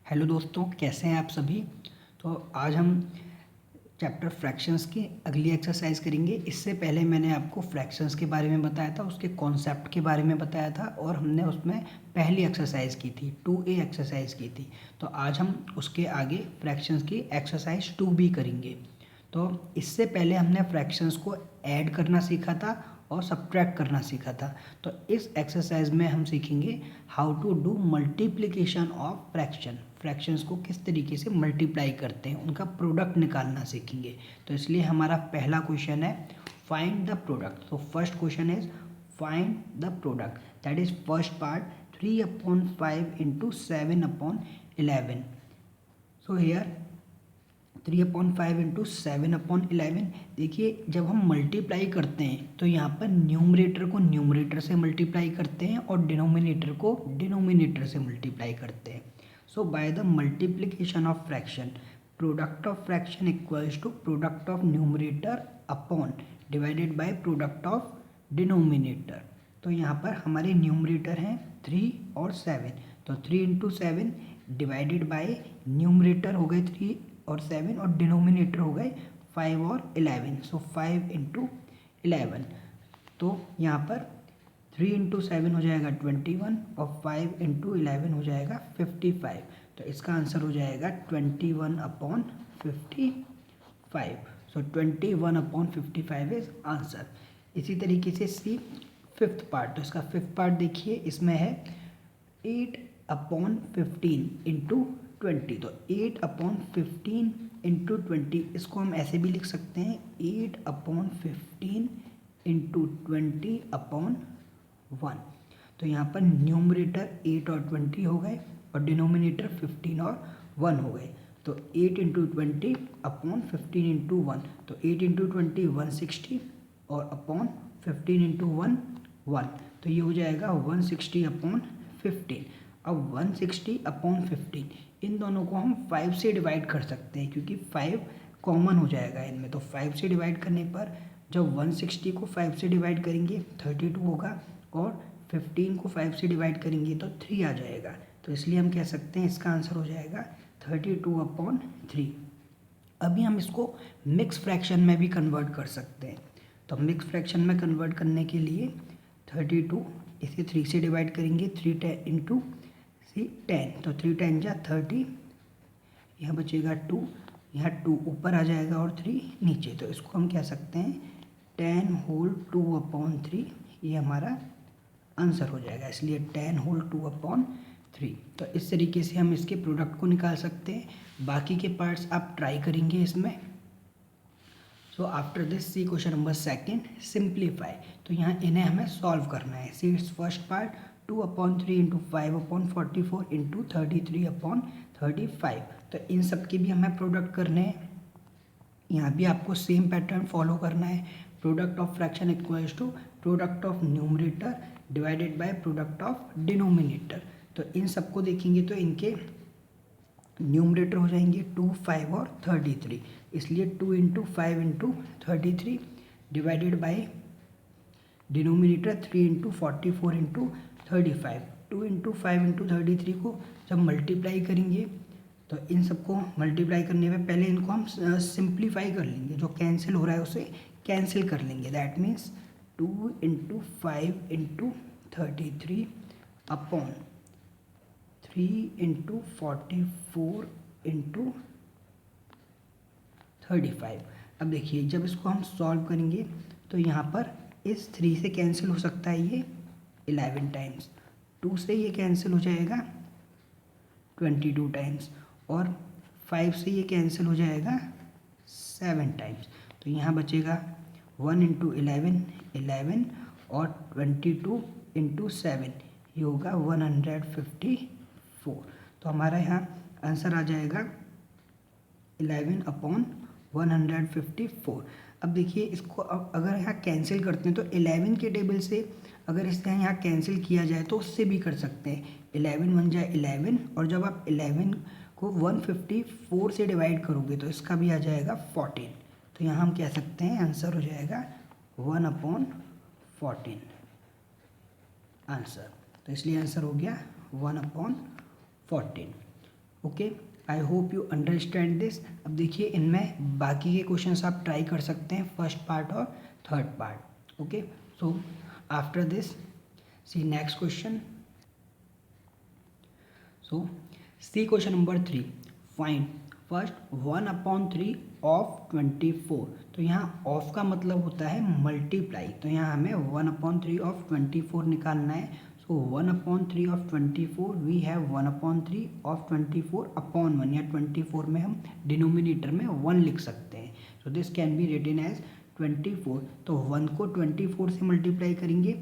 Hello दोस्तों, कैसे हैं आप सभी। तो आज हम चैप्टर फ्रैक्शंस की अगली एक्सरसाइज करेंगे। इससे पहले मैंने आपको फ्रैक्शंस के बारे में बताया था, उसके कॉन्सेप्ट के बारे में बताया था और हमने उसमें पहली एक्सरसाइज की थी, 2A एक्सरसाइज की थी। तो आज हम उसके आगे फ्रैक्शंस की एक्सरसाइज 2B करेंगे। तो इससे पहले हमने फ्रैक्शंस को ऐड करना सीखा था और सब्ट्रैक्ट करना सीखा था। तो इस एक्सरसाइज में हम सीखेंगे how to do multiplication of fractions को किस तरीके से मल्टीप्लाई करते हैं, उनका प्रोडक्ट निकालना सीखेंगे। तो इसलिए हमारा पहला क्वेश्चन है फाइंड द प्रोडक्ट। तो first question is find the product, that is first part 3/5 into 7/11। So here 3/5 into 7/11। देखिए, जब हम मल्टीप्लाई करते हैं तो यहाँ पर न्यूमरेटर को न्यूमरेटर से मल्टीप्लाई करते हैं और डिनोमिनेटर को डिनोमिनेटर से मल्टीप्लाई करते हैं। So by the multiplication of fraction, product of fraction equals to product of numerator upon divided by product of denominator. तो यहाँ पर हमारे न्यूमरेटर हैं 3 और 7, तो 3 इंटू 7 डिवाइडेड बाय न्यूमरेटर हो गए 3 और 7 और डिनोमिनेटर हो गए 5 और 11। सो 5 इंटू 11। तो यहाँ पर 3 इंटू 7 हो जाएगा 21 और 5 इंटू 11 हो जाएगा 55। तो इसका आंसर हो जाएगा 21/55। सो 21/55 इज आंसर। इसी तरीके से सी फिफ्थ पार्ट। तो इसका फिफ्थ पार्ट देखिए, इसमें है 8/15 इंटू 20। तो 8/15 इंटू 20, इसको हम ऐसे भी लिख सकते हैं 8/15 इंटू 20/1। तो यहाँ पर न्यूमरेटर 8 और 20 हो गए और डिनोमिनेटर 15 और 1 हो गए। तो 8 इंटू 20/15 इंटू 1, तो 8 इंटू 20 160 और अपॉन 15 इंटू 1 1। तो ये हो जाएगा 160/15। अब 160/15 इन दोनों को हम 5 से डिवाइड कर सकते हैं क्योंकि 5 कॉमन हो जाएगा इनमें। तो 5 से डिवाइड करने पर जब 160 को 5 से डिवाइड करेंगे 32 होगा और 15 को 5 से डिवाइड करेंगे तो 3 आ जाएगा। तो इसलिए हम कह सकते हैं इसका आंसर हो जाएगा 32/3। अभी हम इसको मिक्स फ्रैक्शन में भी कन्वर्ट कर सकते हैं। तो मिक्स फ्रैक्शन में कन्वर्ट करने के लिए 32 इसे 3 से डिवाइड करेंगे, 3 इंटू 10, तो 3 10 जा 30, यहाँ बचेगा 2, यहाँ 2 ऊपर आ जाएगा और 3 नीचे। तो इसको हम कह सकते हैं 10 होल 2/3, ये हमारा आंसर हो जाएगा। इसलिए 10 होल 2/3। तो इस तरीके से हम इसके प्रोडक्ट को निकाल सकते हैं। बाकी के पार्ट्स आप ट्राई करेंगे इसमें। So after this see question number second, simplify. तो यहाँ इन्हें हमें सॉल्व करना है। See it's first part 2/3 into 5/44 into 33/35। तो इन सब के भी हमें प्रोडक्ट करने हैं। यहाँ भी आपको सेम पैटर्न फॉलो करना है। Product of fraction equals to product of numerator divided by product of denominator. तो इन सबको देखेंगे तो इनके न्यूमरेटर हो जाएंगे 2, 5 और 33। इसलिए 2 into 5 into 33 divided by denominator 3 into 44 into 35। 2 into 5 into 33 को जब मल्टीप्लाई करेंगे तो इन सबको मल्टीप्लाई करने में पहले इनको हम सिंप्लीफाई कर लेंगे। जो कैंसिल हो रहा है उसे कैंसिल कर लेंगे। That means 2 into 5 into 33 upon 3 into 44 into 35। अब देखिए, जब इसको हम सॉल्व करेंगे तो यहाँ पर इस 3 से कैंसिल हो सकता है ये 11 टाइम्स, 2 से ये कैंसिल हो जाएगा 22 टाइम्स और 5 से ये कैंसिल हो जाएगा 7 टाइम्स। तो यहाँ बचेगा 1 इंटू 11 11 और 22 इंटू 7, ये होगा 154। तो हमारा यहाँ आंसर आ जाएगा 11/154। अब देखिए, इसको अब अगर यहाँ कैंसिल करते हैं तो 11 के टेबल से अगर इसका यहाँ कैंसिल किया जाए तो उससे भी कर सकते हैं। 11 बन जाए 11 और जब आप 11 को 154 से डिवाइड करोगे तो इसका भी आ जाएगा 14। तो यहाँ हम कह सकते हैं आंसर हो जाएगा 1/14 आंसर। तो इसलिए आंसर हो गया 1/14। Okay, I hope you understand this. अब देखिए इनमें बाकी के क्वेश्चंस आप ट्राई कर सकते हैं, फर्स्ट पार्ट और third part. Okay, so after this see next question. So see question number 3, find first 1/3 of 24। तो यहाँ ऑफ का मतलब होता है मल्टीप्लाई, तो यहाँ हमें 1/3 ऑफ 24 निकालना है। So 1/3 of 24 we have 1/3 of 24 upon 1, या 24 में हम डिनोमिनेटर में 1 लिख सकते हैं। So this can be written as 24। तो 1 को 24 से मल्टीप्लाई करेंगे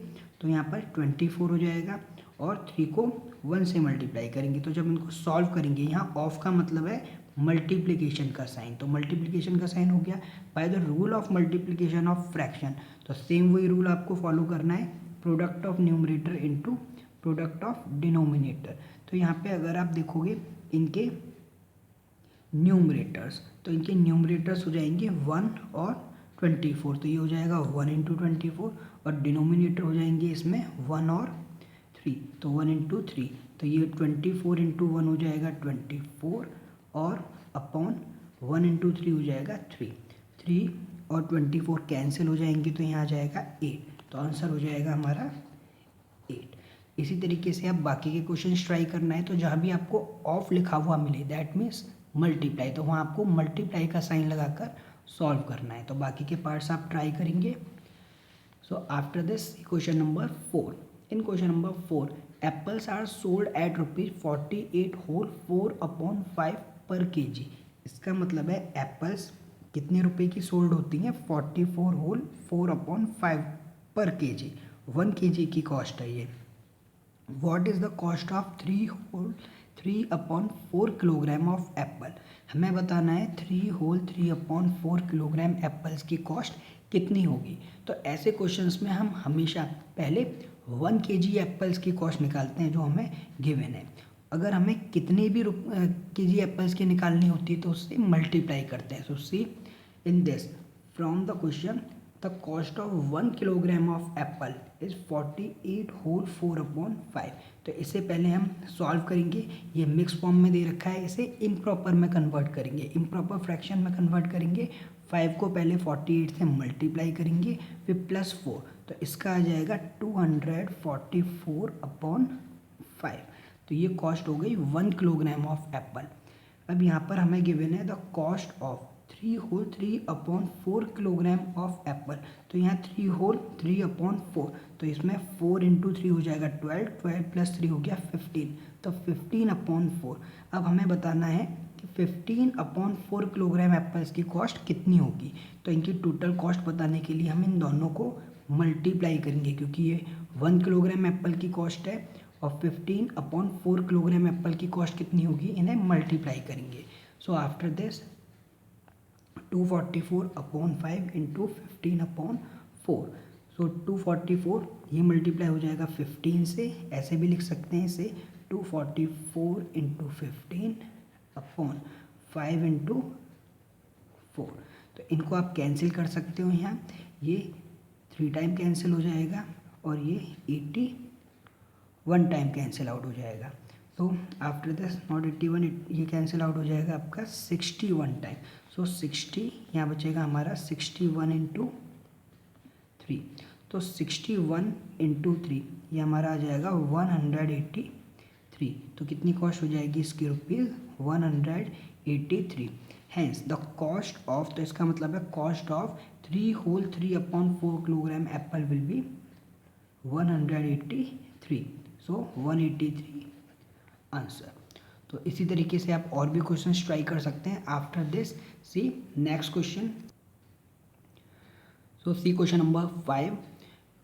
तो यहाँ पर 24 हो जाएगा, और 3 को 1 से मल्टीप्लाई करेंगे। तो जब इनको सॉल्व करेंगे, यहाँ ऑफ का मतलब है मल्टीप्लिकेशन का साइन, तो मल्टीप्लिकेशन का साइन हो गया by the rule of multiplication of fraction. तो सेम वही रूल आपको फॉलो करना है, product of numerator into product of denominator. तो यहाँ पे अगर आप देखोगे इनके न्यूमरेटर्स, तो इनके न्यूमरेटर्स हो जाएंगे 1 और 24, तो ये हो जाएगा 1 इंटू 24, और डिनोमिनेटर हो जाएंगे इसमें 1 और 3, तो 1 इंटू 3, तो ये 24 इंटू 1 हो जाएगा 24, और अपॉन 1 इंटू 3 हो जाएगा 3 और 24 कैंसिल हो जाएंगे, तो यहाँ आ जाएगा 8, तो आंसर हो जाएगा हमारा 8। इसी तरीके से आप बाकी के क्वेश्चन ट्राई करना है, तो जहाँ भी आपको ऑफ लिखा हुआ मिले दैट मीन्स मल्टीप्लाई, तो वहाँ आपको मल्टीप्लाई का साइन लगाकर सॉल्व करना है। तो बाकी के पार्ट्स आप ट्राई करेंगे। So after this question number 4, in question number 4 apples are sold at ₹48 whole 4/5 per KG. इसका मतलब है एप्पल्स कितने रुपए की सोल्ड होती हैं, 44 होल 4/5 पर केजी, 1 केजी की कॉस्ट है ये। What is the cost of 3/4 kilogram of Apple. हमें बताना है 3/4 किलोग्राम एप्पल्स की कॉस्ट कितनी होगी। तो ऐसे क्वेश्चंस में हम हमेशा पहले 1 केजी एप्पल्स की कॉस्ट निकालते हैं जो हमें गिवन है। अगर हमें कितने भी केजी एप्पल्स की निकालनी होती है तो उससे मल्टीप्लाई करते हैं। So see in this from the question the cost of 1 kilogram of apple is 48 whole 4/5। तो इसे पहले हम सॉल्व करेंगे, ये मिक्स फॉर्म में दे रखा है, इसे इम्प्रॉपर में कन्वर्ट करेंगे, इम्प्रॉपर फ्रैक्शन में कन्वर्ट करेंगे। 5 को पहले 48 से मल्टीप्लाई करेंगे, फिर +4, तो इसका आ जाएगा 244/5। तो ये कॉस्ट हो गई 1 किलोग्राम ऑफ एप्पल। अब यहाँ पर हमें गिवन है the cost of 3/4 kilogram of Apple. तो यहाँ 3/4, तो इसमें 4 इंटू 3 हो जाएगा 12, 12 + 3 हो गया 15, तो 15/4। अब हमें बताना है कि 15/4 किलोग्राम एप्पल्स की कॉस्ट कितनी होगी। तो इनकी टोटल कॉस्ट बताने के लिए हम इन दोनों को मल्टीप्लाई करेंगे, क्योंकि ये 1 किलोग्राम एप्पल की कॉस्ट है और 15/4 किलोग्राम एप्पल की कॉस्ट कितनी होगी, इन्हें मल्टीप्लाई करेंगे। सो आफ्टर दिस 244/5 इंटू 15/4, सो 244 ये मल्टीप्लाई हो जाएगा 15 से, ऐसे भी लिख सकते हैं इसे 244 इंटू 15/5 इंटू 4। तो इनको आप कैंसिल कर सकते हो, यहाँ ये 3 टाइम कैंसिल हो जाएगा और ये 81 टाइम कैंसिल आउट हो जाएगा। तो आफ्टर दिस नॉट 81, ये कैंसिल आउट हो जाएगा आपका 61 टाइम। सो 60 यहाँ बचेगा हमारा 61 इंटू 3, तो 61 इंटू 3 ये हमारा आ जाएगा 183। तो कितनी कॉस्ट हो जाएगी इसकी ₹183। हैंस द कॉस्ट ऑफ, तो इसका मतलब है cost of 3/4 kilogram Apple will be 183। So 183 answer. तो इसी तरीके से आप और भी क्वेश्चंस ट्राई कर सकते हैं। After this see next question. So see question number 5,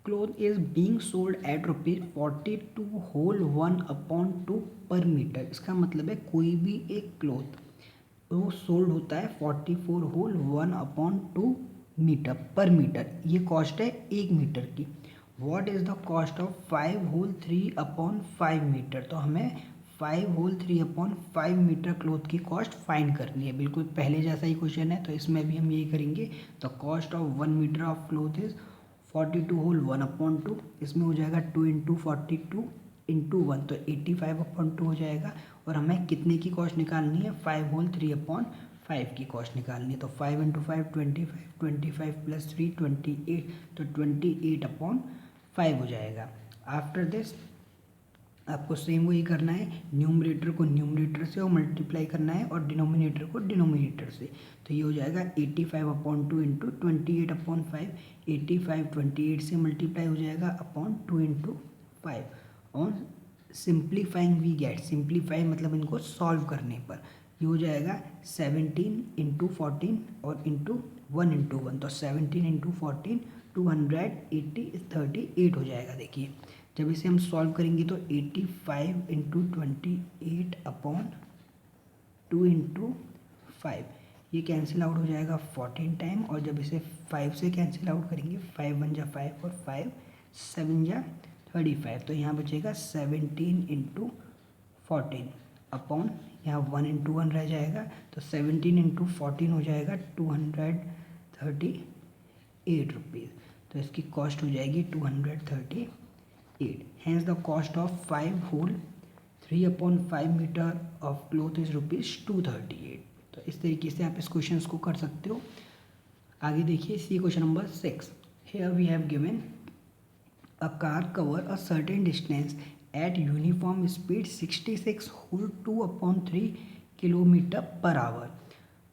cloth is being sold at ₹42 whole 1/2 per metre. इसका मतलब है कोई भी एक क्लोथ वो सोल्ड होता है 44 होल 1/2 मीटर पर मीटर, ये कॉस्ट है 1 मीटर की। What is the cost of 5 whole 3/5 metre. तो हमें 5 होल 3/5 मीटर क्लोथ की कॉस्ट फाइंड करनी है। बिल्कुल पहले जैसा ही क्वेश्चन है, तो इसमें भी हम यही करेंगे। The cost of 1 metre of cloth is 42 whole 1/2, इसमें हो जाएगा 2 इंटू 42 इंटू 1, तो 85/2 हो जाएगा। और हमें कितने की कॉस्ट निकालनी है, 5 होल 3/5 की कॉस्ट निकालनी है। तो 5 × 5 25, 25 + 3 28, तो 28/5 हो जाएगा। आफ्टर दिस आपको सेम वही करना है, न्यूमरेटर को न्यूमरेटर से और मल्टीप्लाई करना है और डिनोमिनेटर को डिनोमिनेटर से। तो ये हो जाएगा 85/2 इंटू 28/5। 85 28 से मल्टीप्लाई हो जाएगा अपॉन 2 × 5। और सिंप्लीफाइंग वी गेट, सिंप्लीफाई मतलब इनको सॉल्व करने पर ये हो जाएगा 17 × 14 और इंटू 1 × 1। तो 17 × 14 280 38 हो जाएगा। देखिए जब इसे हम सॉल्व करेंगे तो 85 × 28/2 × 5 ये कैंसिल आउट हो जाएगा 14 टाइम। और जब इसे 5 से कैंसिल आउट करेंगे, 5 × 1 = 5 और 5 7 × 35, तो यहाँ बचेगा 17 × 14 अपॉन यहाँ 1 × 1 रह जाएगा। तो 17 × 14 हो जाएगा 238 रुपीज़। तो इसकी कॉस्ट हो जाएगी 238। Hence the cost of 5 whole 3/5 metre of cloth is ₹238। तो इस तरीके से आप इस क्वेश्चन को कर सकते हो। आगे देखिए, सी question number 6। Here we have given a car cover a certain distance at uniform speed 66 whole 2/3 km/h.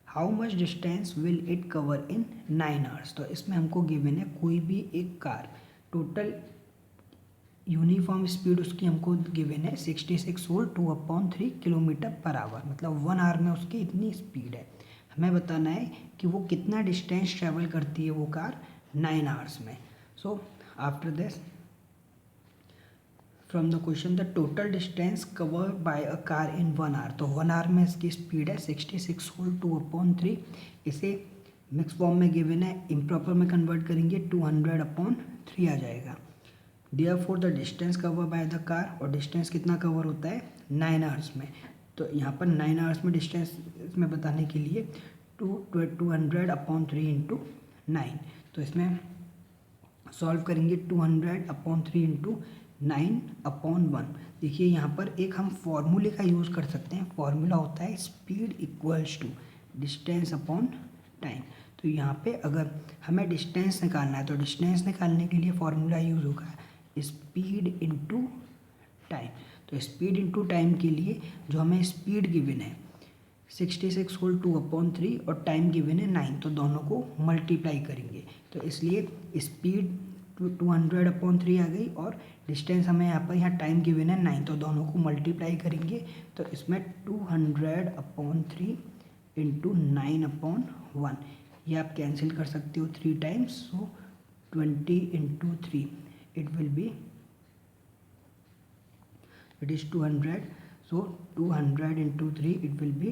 How much distance will it cover in 9 hours? तो इसमें हमको गिवन है कोई भी एक कार, टोटल यूनिफॉर्म स्पीड उसकी हमको गिवन है 66 होल 2/3 km/h, मतलब 1 आवर में उसकी इतनी स्पीड है। हमें बताना है कि वो कितना डिस्टेंस ट्रेवल करती है वो कार 9 आवर्स में। So after this from the question, the total distance cover by a car in 1 hour, तो 1 आवर में इसकी स्पीड है 66 होल 2/3। इसे मिक्स फॉर्म में गिवन है, इम्प्रॉपर में कन्वर्ट करेंगे 200/3 आ जाएगा। Therefore the distance covered by the car, और डिस्टेंस कितना कवर होता है 9 आवर्स में। तो यहाँ पर 9 आवर्स में डिस्टेंस इसमें बताने के लिए 200/3 इंटू 9। तो इसमें सॉल्व करेंगे 200/3 इंटू 9/1। देखिए यहाँ पर एक हम फॉर्मूले का यूज़ कर सकते हैं। फॉर्मूला होता है speed equals to distance upon time. तो यहाँ पे अगर हमें डिस्टेंस निकालना है तो डिस्टेंस निकालने के लिए फॉर्मूला यूज़ होगा स्पीड इंटू टाइम। तो स्पीड इंटू टाइम के लिए जो हमें स्पीड गिवन है 66 होल 2/3 और टाइम गिवन है 9, तो दोनों को मल्टीप्लाई करेंगे। तो इसलिए स्पीड 200/3 आ गई और डिस्टेंस हमें यहाँ टाइम गिवन है 9, तो दोनों को मल्टीप्लाई करेंगे। तो इसमें 200/3 इंटू 9/1 ये आप कैंसिल कर सकते हो 3 times. So 20 × 3 it will be, it is 200, so 200 × 3 it will be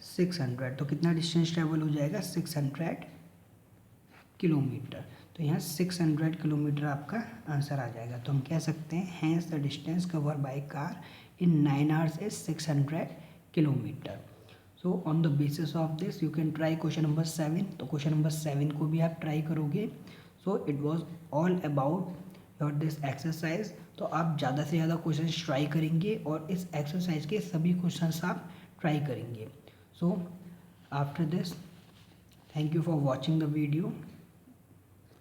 600। तो कितना डिस्टेंस ट्रेवल हो जाएगा 600 किलोमीटर। तो यहाँ 600 किलोमीटर आपका आंसर आ जाएगा। तो हम कह सकते हैं hence the distance cover by car in 9 hours is 600 kilometre. So on the basis of this you can try question number 7। तो क्वेश्चन नंबर 7 को भी आप ट्राई करोगे। So it was all about your this exercise. तो आप ज़्यादा से ज़्यादा क्वेश्चन ट्राई करेंगे और इस एक्सरसाइज के सभी क्वेश्चंस आप ट्राई करेंगे। So after this thank you for watching the video.